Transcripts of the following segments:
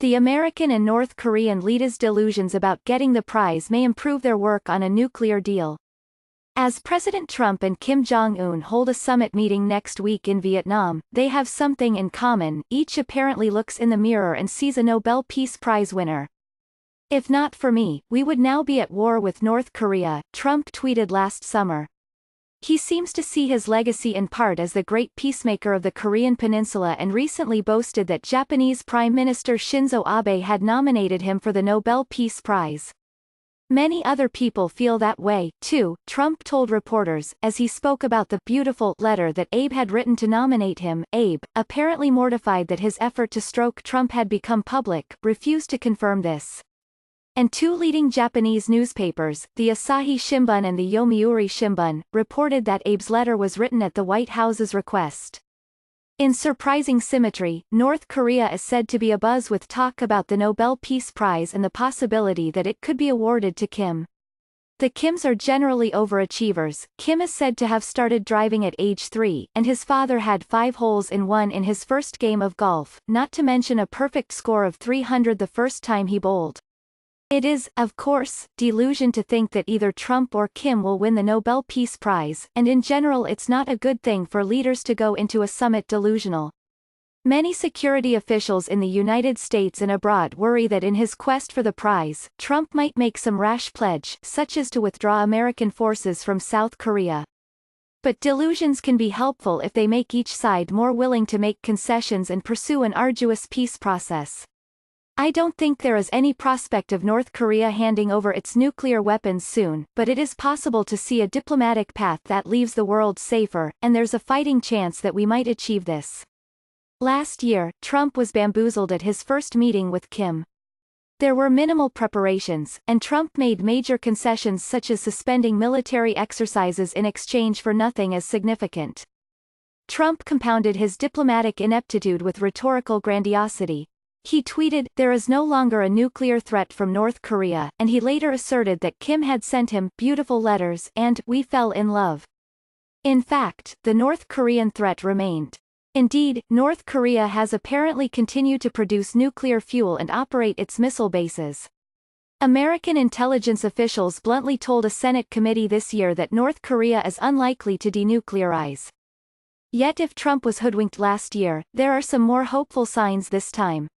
The American and North Korean leaders' delusions about getting the prize may improve their work on a nuclear deal. As President Trump and Kim Jong-un hold a summit meeting next week in Vietnam, they have something in common: each apparently looks in the mirror and sees a Nobel Peace Prize winner. "If not for me, we would now be at war with North Korea," Trump tweeted last summer. He seems to see his legacy in part as the great peacemaker of the Korean peninsula and recently boasted that Japanese Prime Minister Shinzo Abe had nominated him for the Nobel Peace Prize. Many other people feel that way, too, Trump told reporters, as he spoke about the beautiful letter that Abe had written to nominate him. Abe, apparently mortified that his effort to stroke Trump had become public, refused to confirm this. And two leading Japanese newspapers, the Asahi Shimbun and the Yomiuri Shimbun, reported that Abe's letter was written at the White House's request. In surprising symmetry, North Korea is said to be abuzz with talk about the Nobel Peace Prize and the possibility that it could be awarded to Kim. The Kims are generally overachievers. Kim is said to have started driving at age 3, and his father had 5 holes in one in his first game of golf, not to mention a perfect score of 300 the first time he bowled. It is, of course, delusion to think that either Trump or Kim will win the Nobel Peace Prize, and in general it's not a good thing for leaders to go into a summit delusional. Many security officials in the United States and abroad worry that in his quest for the prize, Trump might make some rash pledge, such as to withdraw American forces from South Korea. But delusions can be helpful if they make each side more willing to make concessions and pursue an arduous peace process. I don't think there is any prospect of North Korea handing over its nuclear weapons soon, but it is possible to see a diplomatic path that leaves the world safer, and there's a fighting chance that we might achieve this. Last year, Trump was bamboozled at his first meeting with Kim. There were minimal preparations, and Trump made major concessions such as suspending military exercises in exchange for nothing as significant. Trump compounded his diplomatic ineptitude with rhetorical grandiosity. He tweeted, "There is no longer a nuclear threat from North Korea," and he later asserted that Kim had sent him beautiful letters and "we fell in love." In fact, the North Korean threat remained. Indeed, North Korea has apparently continued to produce nuclear fuel and operate its missile bases. American intelligence officials bluntly told a Senate committee this year that North Korea is unlikely to denuclearize. Yet if Trump was hoodwinked last year, there are some more hopeful signs this time.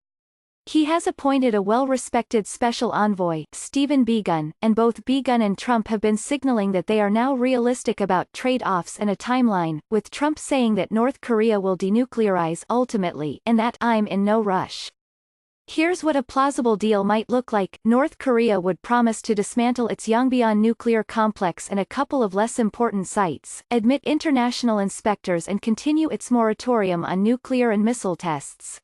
He has appointed a well-respected special envoy, Stephen Biegun, and both Biegun and Trump have been signaling that they are now realistic about trade-offs and a timeline, with Trump saying that North Korea will denuclearize ultimately, and that "I'm in no rush." Here's what a plausible deal might look like. North Korea would promise to dismantle its Yongbyon nuclear complex and a couple of less important sites, admit international inspectors and continue its moratorium on nuclear and missile tests.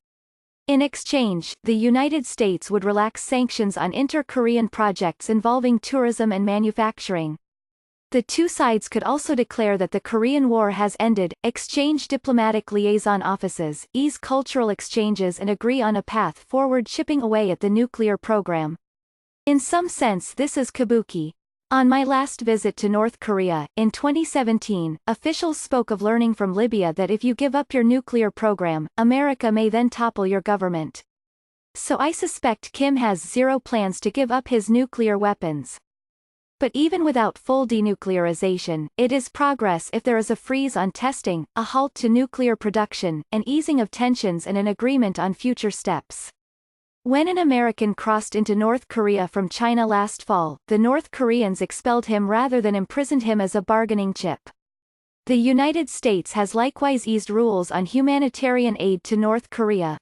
In exchange, the United States would relax sanctions on inter-Korean projects involving tourism and manufacturing. The two sides could also declare that the Korean War has ended, exchange diplomatic liaison offices, ease cultural exchanges and agree on a path forward chipping away at the nuclear program. In some sense this is kabuki. On my last visit to North Korea, in 2017, officials spoke of learning from Libya that if you give up your nuclear program, America may then topple your government. So I suspect Kim has zero plans to give up his nuclear weapons. But even without full denuclearization, it is progress if there is a freeze on testing, a halt to nuclear production, an easing of tensions and an agreement on future steps. When an American crossed into North Korea from China last fall, the North Koreans expelled him rather than imprisoned him as a bargaining chip. The United States has likewise eased rules on humanitarian aid to North Korea.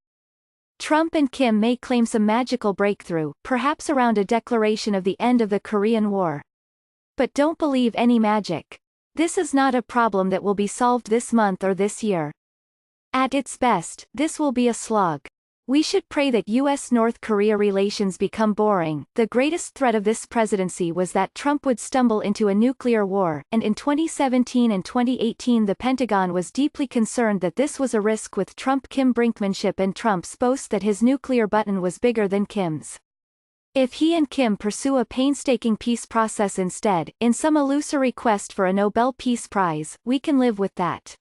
Trump and Kim may claim some magical breakthrough, perhaps around a declaration of the end of the Korean War. But don't believe any magic. This is not a problem that will be solved this month or this year. At its best, this will be a slog. We should pray that U.S.-North Korea relations become boring. The greatest threat of this presidency was that Trump would stumble into a nuclear war, and in 2017 and 2018 the Pentagon was deeply concerned that this was a risk with Trump-Kim brinkmanship and Trump's boast that his nuclear button was bigger than Kim's. If he and Kim pursue a painstaking peace process instead, in some illusory quest for a Nobel Peace Prize, we can live with that.